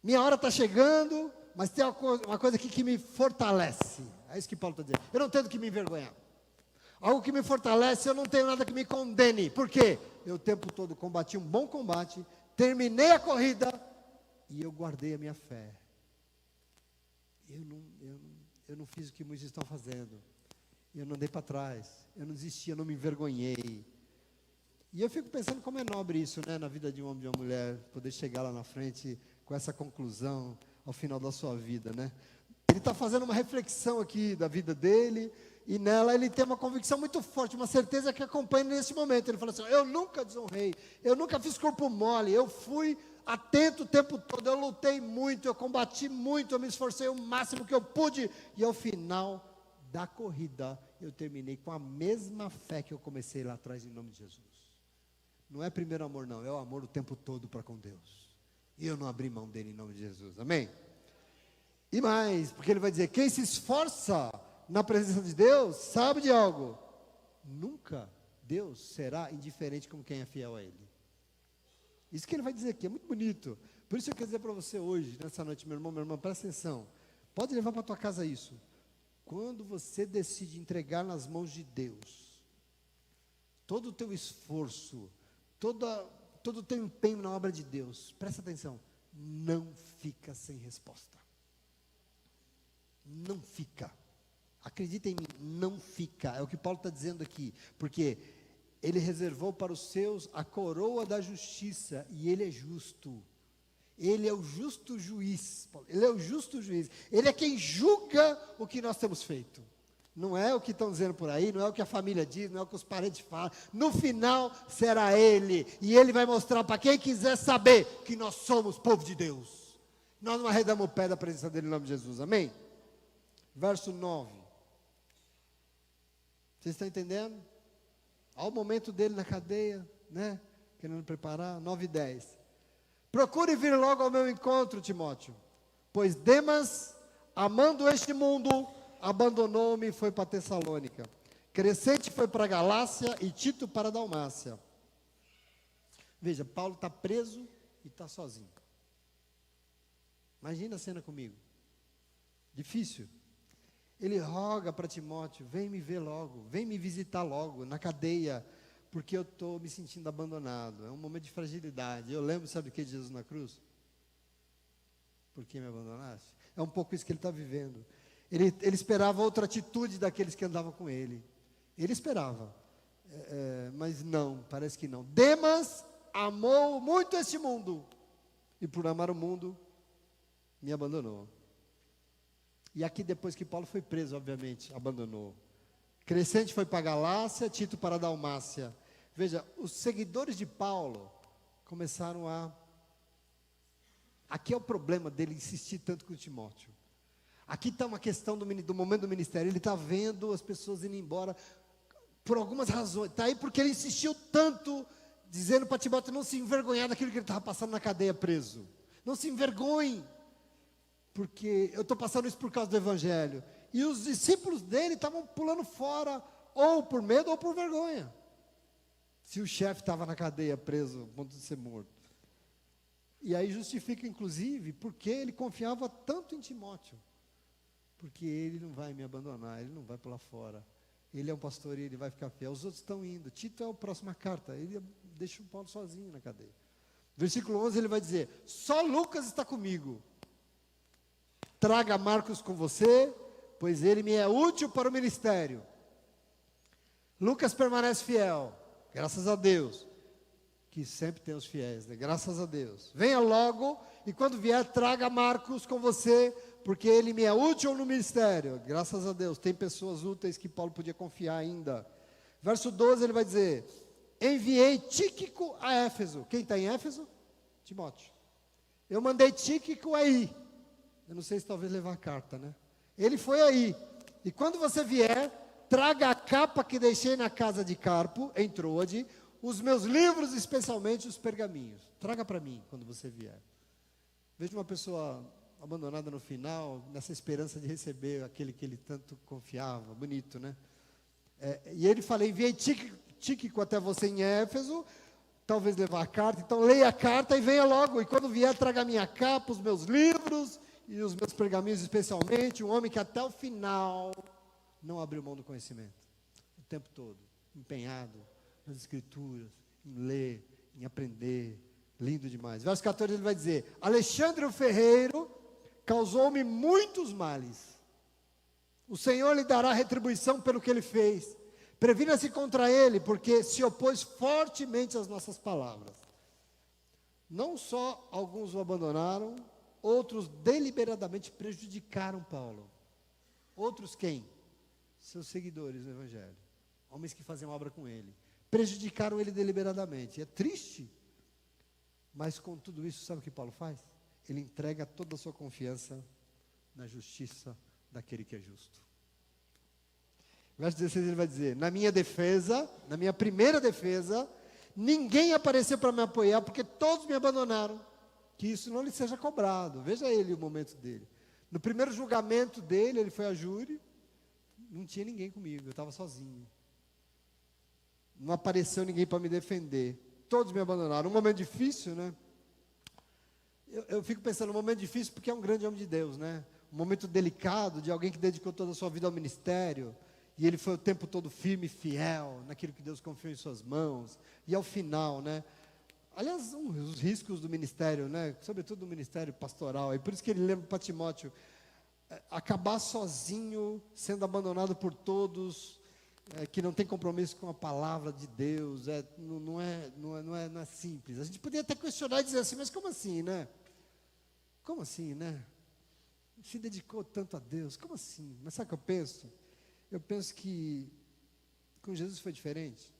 Minha hora está chegando, mas tem uma coisa aqui que me fortalece. É isso que Paulo está dizendo. Eu não tenho do que me envergonhar. Algo que me fortalece, eu não tenho nada que me condene. Por quê? Eu o tempo todo combati um bom combate, terminei a corrida e eu guardei a minha fé. Eu não fiz o que muitos estão fazendo. Eu não dei para trás. Eu não desisti, eu não me envergonhei. E eu fico pensando como é nobre isso, né, na vida de um homem e de uma mulher, poder chegar lá na frente com essa conclusão ao final da sua vida, né? Ele está fazendo uma reflexão aqui da vida dele, e nela ele tem uma convicção muito forte, uma certeza que acompanha nesse momento. Ele fala assim, eu nunca desonrei, eu nunca fiz corpo mole, eu fui atento o tempo todo, eu lutei muito, eu combati muito, eu me esforcei o máximo que eu pude, e ao final da corrida, eu terminei com a mesma fé que eu comecei lá atrás, em nome de Jesus. Não é primeiro amor não, é o amor o tempo todo para com Deus. E eu não abri mão dele em nome de Jesus, amém? E mais, porque ele vai dizer, quem se esforça na presença de Deus, sabe de algo? Nunca Deus será indiferente com quem é fiel a Ele. Isso que ele vai dizer aqui, é muito bonito. Por isso eu quero dizer para você hoje, nessa noite, meu irmão, minha irmã, presta atenção. Pode levar para a tua casa isso. Quando você decide entregar nas mãos de Deus, todo o teu esforço, todo o teu empenho na obra de Deus, presta atenção, não fica sem resposta. Não fica. Acredita em mim, não fica. É o que Paulo está dizendo aqui. Porque ele reservou para os seus a coroa da justiça, e ele é justo. Ele é o justo juiz. Ele é o justo juiz. Ele é quem julga o que nós temos feito. Não é o que estão dizendo por aí, não é o que a família diz, não é o que os parentes falam. No final será Ele. E Ele vai mostrar para quem quiser saber que nós somos povo de Deus. Nós não arredamos o pé da presença dEle em nome de Jesus. Amém? Verso 9. Vocês estão entendendo? Olha o momento dele na cadeia, né? Querendo preparar. 9 e 10. Procure vir logo ao meu encontro, Timóteo, pois Demas, amando este mundo, abandonou-me e foi para Tessalônica. Crescente foi para a Galácia e Tito para a Dalmácia. Veja, Paulo está preso e está sozinho. Imagina a cena comigo. Difícil. Ele roga para Timóteo, vem me ver logo, vem me visitar logo, na cadeia, porque eu estou me sentindo abandonado. É um momento de fragilidade. Eu lembro, sabe o que de Jesus na cruz? Por que me abandonaste? É um pouco isso que ele está vivendo. Ele esperava outra atitude daqueles que andavam com ele. Ele esperava, mas não, parece que não. Demas amou muito este mundo, e por amar o mundo, me abandonou. E aqui depois que Paulo foi preso, obviamente, abandonou. Crescente foi para a Galácia, Tito para a Dalmácia. Veja, os seguidores de Paulo começaram a... Aqui é o problema dele insistir tanto com Timóteo. Aqui está uma questão do momento do ministério. Ele está vendo as pessoas indo embora por algumas razões. Está aí porque ele insistiu tanto, dizendo para Timóteo não se envergonhar daquilo que ele estava passando na cadeia preso. Não se envergonhe, porque eu estou passando isso por causa do Evangelho. E os discípulos dele estavam pulando fora, ou por medo ou por vergonha. Se o chefe estava na cadeia preso, a ponto de ser morto. E aí justifica, inclusive, porque ele confiava tanto em Timóteo. Porque ele não vai me abandonar, ele não vai pular fora. Ele é um pastor e ele vai ficar fiel. Os outros estão indo. Tito é a próxima carta. Ele deixa o Paulo sozinho na cadeia. Versículo 11 ele vai dizer: só Lucas está comigo. Traga Marcos com você, pois ele me é útil para o ministério. Lucas permanece fiel, graças a Deus, que sempre tem os fiéis, né? Graças a Deus. Venha logo, e quando vier, traga Marcos com você, porque ele me é útil no ministério. Graças a Deus, tem pessoas úteis que Paulo podia confiar ainda. Verso 12 ele vai dizer: enviei Tíquico a Éfeso. Quem está em Éfeso? Timóteo. Eu mandei Tíquico aí. Eu não sei se talvez levar a carta, né? Ele foi aí. E quando você vier, traga a capa que deixei na casa de Carpo, em Troade, os meus livros, especialmente os pergaminhos. Traga para mim quando você vier. Veja uma pessoa abandonada no final, nessa esperança de receber aquele que ele tanto confiava. Bonito, né? E ele fala: enviei Tíquico até você em Éfeso, talvez levar a carta. Então leia a carta e venha logo. E quando vier, traga a minha capa, os meus livros e os meus pergaminhos especialmente. Um homem que até o final não abriu mão do conhecimento. O tempo todo, empenhado nas escrituras, em ler, em aprender. Lindo demais. Verso 14 ele vai dizer: Alexandre o ferreiro causou-me muitos males. O Senhor lhe dará retribuição pelo que ele fez. Previna-se contra ele, porque se opôs fortemente às nossas palavras. Não só alguns o abandonaram, outros deliberadamente prejudicaram Paulo. Outros quem? Seus seguidores do Evangelho. Homens que faziam obra com ele. Prejudicaram ele deliberadamente. É triste. Mas com tudo isso, sabe o que Paulo faz? Ele entrega toda a sua confiança na justiça daquele que é justo. Verso 16 ele vai dizer: na minha defesa, na minha primeira defesa, ninguém apareceu para me apoiar, porque todos me abandonaram. Que isso não lhe seja cobrado. Veja ele o momento dele. No primeiro julgamento dele, ele foi a júri, não tinha ninguém comigo, eu estava sozinho. Não apareceu ninguém para me defender. Todos me abandonaram. Um momento difícil, né? Eu fico pensando, um momento difícil porque é um grande homem de Deus, né? Um momento delicado de alguém que dedicou toda a sua vida ao ministério. E ele foi o tempo todo firme e fiel naquilo que Deus confiou em suas mãos. E ao final, né? Aliás, os riscos do ministério, né? Sobretudo do ministério pastoral. E por isso que ele lembra para Timóteo, acabar sozinho, sendo abandonado por todos, que não tem compromisso com a palavra de Deus, não é simples. A gente poderia até questionar e dizer assim, mas como assim, né? Como assim, né? Se dedicou tanto a Deus, como assim? Mas sabe o que eu penso? Eu penso que com Jesus foi diferente.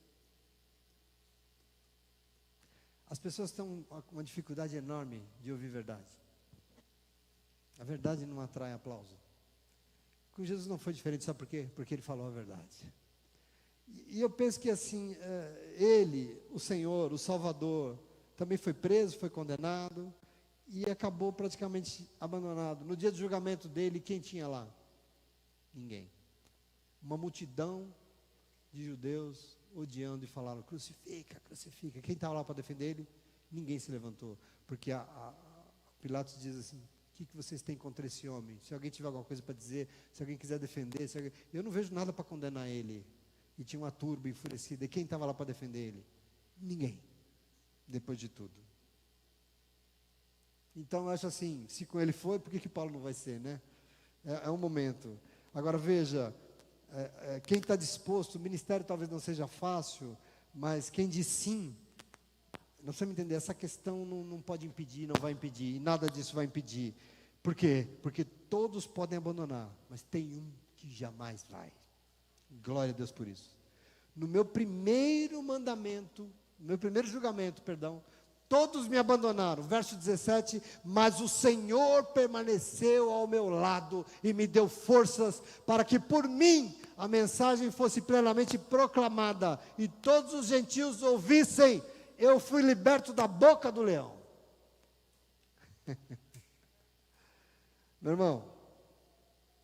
As pessoas estão com uma dificuldade enorme de ouvir verdade. A verdade não atrai aplauso. Com Jesus não foi diferente, sabe por quê? Porque ele falou a verdade. E eu penso que assim, ele, o Senhor, o Salvador, também foi preso, foi condenado e acabou praticamente abandonado. No dia do julgamento dele, quem tinha lá? Ninguém. Uma multidão de judeus odiando e falaram, crucifica, crucifica. Quem estava lá para defender ele? Ninguém se levantou. Porque Pilatos diz assim, o que vocês têm contra esse homem? Se alguém tiver alguma coisa para dizer, se alguém quiser defender, eu não vejo nada para condenar ele. E tinha uma turba enfurecida. E quem estava lá para defender ele? Ninguém. Depois de tudo. Então eu acho assim, se com ele foi, por que Paulo não vai ser, né? É um momento. Agora veja, quem está disposto, o ministério talvez não seja fácil, mas quem diz sim, nós precisamos entender, essa questão não pode impedir, não vai impedir, e nada disso vai impedir. Por quê? Porque todos podem abandonar, mas tem um que jamais vai. Glória a Deus por isso. No meu primeiro mandamento, no meu primeiro julgamento, perdão, todos me abandonaram. Verso 17, mas o Senhor permaneceu ao meu lado e me deu forças para que por mim a mensagem fosse plenamente proclamada e todos os gentios ouvissem. Eu fui liberto da boca do leão. Meu irmão,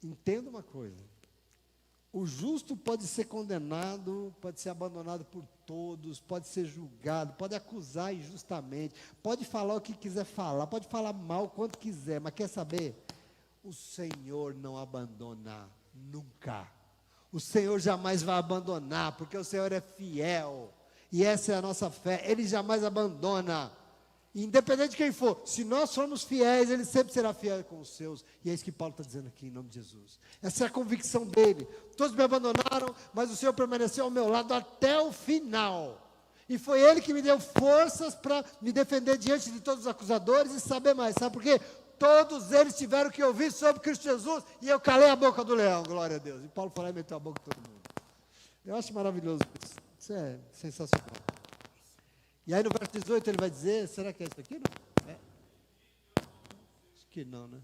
entenda uma coisa. O justo pode ser condenado, pode ser abandonado por todos, pode ser julgado, pode acusar injustamente, pode falar o que quiser falar, pode falar mal quanto quiser, mas quer saber? O Senhor não abandona nunca. O Senhor jamais vai abandonar, porque o Senhor é fiel. E essa é a nossa fé, Ele jamais abandona. Independente de quem for, se nós formos fiéis, Ele sempre será fiel com os seus. E é isso que Paulo está dizendo aqui, em nome de Jesus. Essa é a convicção dele. Todos me abandonaram, mas o Senhor permaneceu ao meu lado até o final. E foi Ele que me deu forças para me defender diante de todos os acusadores e saber mais. Sabe por quê? Todos eles tiveram que ouvir sobre Cristo Jesus e eu calei a boca do leão, glória a Deus. E Paulo foi lá e meteu a boca de todo mundo. Eu acho maravilhoso isso. Isso é sensacional. E aí no verso 18 ele vai dizer, será que é isso aqui? Não? Acho que não, né?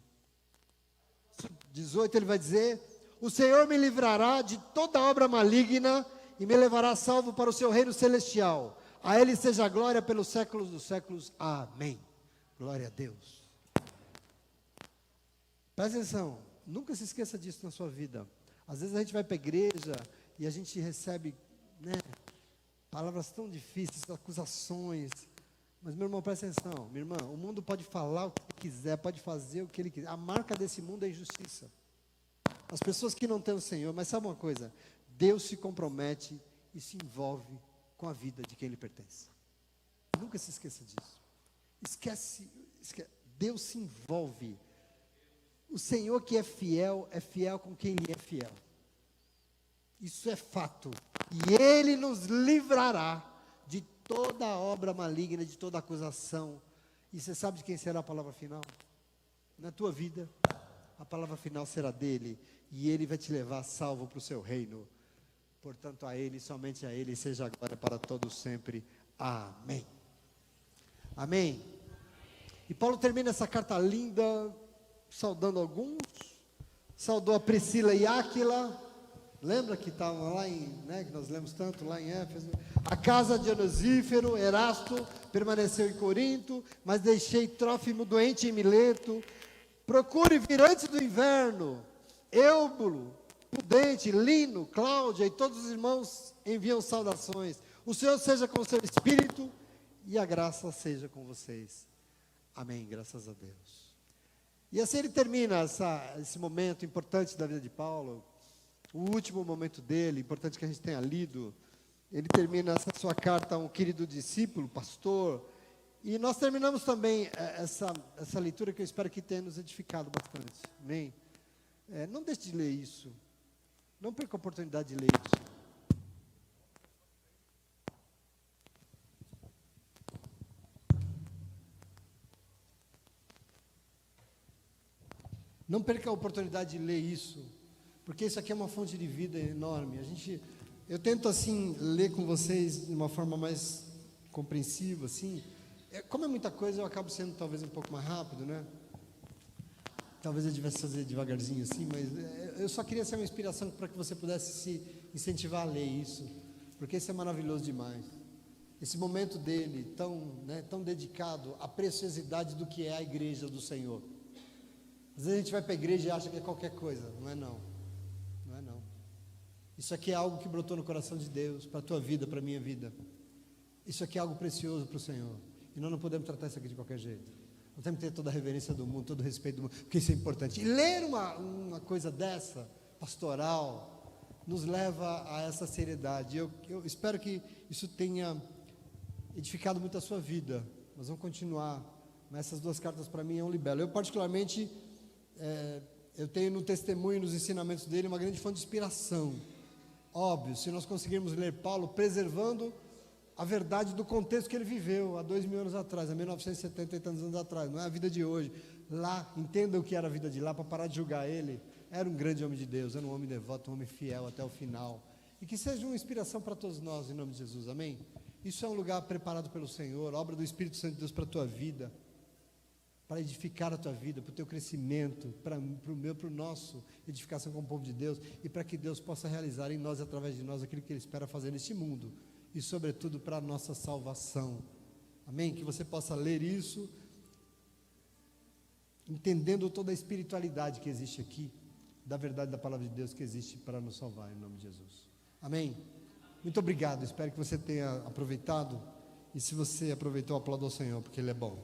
18 ele vai dizer, o Senhor me livrará de toda obra maligna e me levará salvo para o seu reino celestial. A Ele seja a glória pelos séculos dos séculos. Amém. Glória a Deus. Presta atenção, nunca se esqueça disso na sua vida. Às vezes a gente vai para a igreja e a gente recebe, né, palavras tão difíceis, acusações. Mas, meu irmão, presta atenção. Minha irmã, o mundo pode falar o que quiser, pode fazer o que ele quiser. A marca desse mundo é a injustiça. As pessoas que não têm o Senhor, mas sabe uma coisa? Deus se compromete e se envolve com a vida de quem Ele pertence. Nunca se esqueça disso. Esquece. Deus se envolve. O Senhor que é fiel com quem Ele é fiel. Isso é fato. E Ele nos livrará de toda obra maligna, de toda acusação. E você sabe de quem será a palavra final? Na tua vida, a palavra final será dele. E Ele vai te levar salvo para o seu reino. Portanto, a Ele, somente a Ele, seja a glória para todos sempre. Amém. Amém. E Paulo termina essa carta linda, saudando alguns. Saudou a Priscila e Áquila. Lembra que estavam lá que nós lemos tanto lá em Éfeso? A casa de Onesífero, Erasto, permaneceu em Corinto, mas deixei Trófimo doente em Mileto. Procure vir antes do inverno, Eubulo, Prudente, Lino, Cláudia e todos os irmãos enviam saudações. O Senhor seja com o seu espírito e a graça seja com vocês. Amém, graças a Deus. E assim ele termina esse momento importante da vida de Paulo, o último momento dele, importante que a gente tenha lido. Ele termina essa sua carta a um querido discípulo, pastor, e nós terminamos também essa leitura que eu espero que tenha nos edificado bastante. Amém? Não deixe de ler isso. Não perca a oportunidade de ler isso. Não perca a oportunidade de ler isso, porque isso aqui é uma fonte de vida enorme. Eu tento assim ler com vocês de uma forma mais compreensiva, assim. Como é muita coisa, eu acabo sendo talvez um pouco mais rápido, né? Talvez eu devesse fazer devagarzinho assim, mas eu só queria ser uma inspiração para que você pudesse se incentivar a ler isso, porque isso é maravilhoso demais. Esse momento dele, tão dedicado à preciosidade do que é a igreja do Senhor. Às vezes a gente vai para a igreja e acha que é qualquer coisa. Não é não. Não é não. Isso aqui é algo que brotou no coração de Deus, para a tua vida, para a minha vida. Isso aqui é algo precioso para o Senhor. E nós não podemos tratar isso aqui de qualquer jeito. Nós temos que ter toda a reverência do mundo, todo o respeito do mundo, porque isso é importante. E ler uma coisa dessa, pastoral, nos leva a essa seriedade. Eu espero que isso tenha edificado muito a sua vida. Nós vamos continuar. Mas essas duas cartas para mim é um libelo. Eu particularmente... eu tenho no testemunho, nos ensinamentos dele, uma grande fonte de inspiração. Óbvio, se nós conseguirmos ler Paulo preservando a verdade do contexto que ele viveu há 2000 anos atrás, há 1970 e tantos anos atrás, não é a vida de hoje. Lá, entenda o que era a vida de lá, para parar de julgar ele. Era um grande homem de Deus, era um homem devoto, um homem fiel até o final. E que seja uma inspiração para todos nós, em nome de Jesus, amém? Isso é um lugar preparado pelo Senhor, obra do Espírito Santo de Deus para a tua vida, para edificar a tua vida, para o teu crescimento, para o nosso edificação como povo de Deus, e para que Deus possa realizar em nós e através de nós aquilo que Ele espera fazer neste mundo, e sobretudo para a nossa salvação, amém? Que você possa ler isso, entendendo toda a espiritualidade que existe aqui, da verdade da palavra de Deus que existe para nos salvar, em nome de Jesus, amém? Muito obrigado, espero que você tenha aproveitado, e se você aproveitou, aplauda ao Senhor, porque Ele é bom.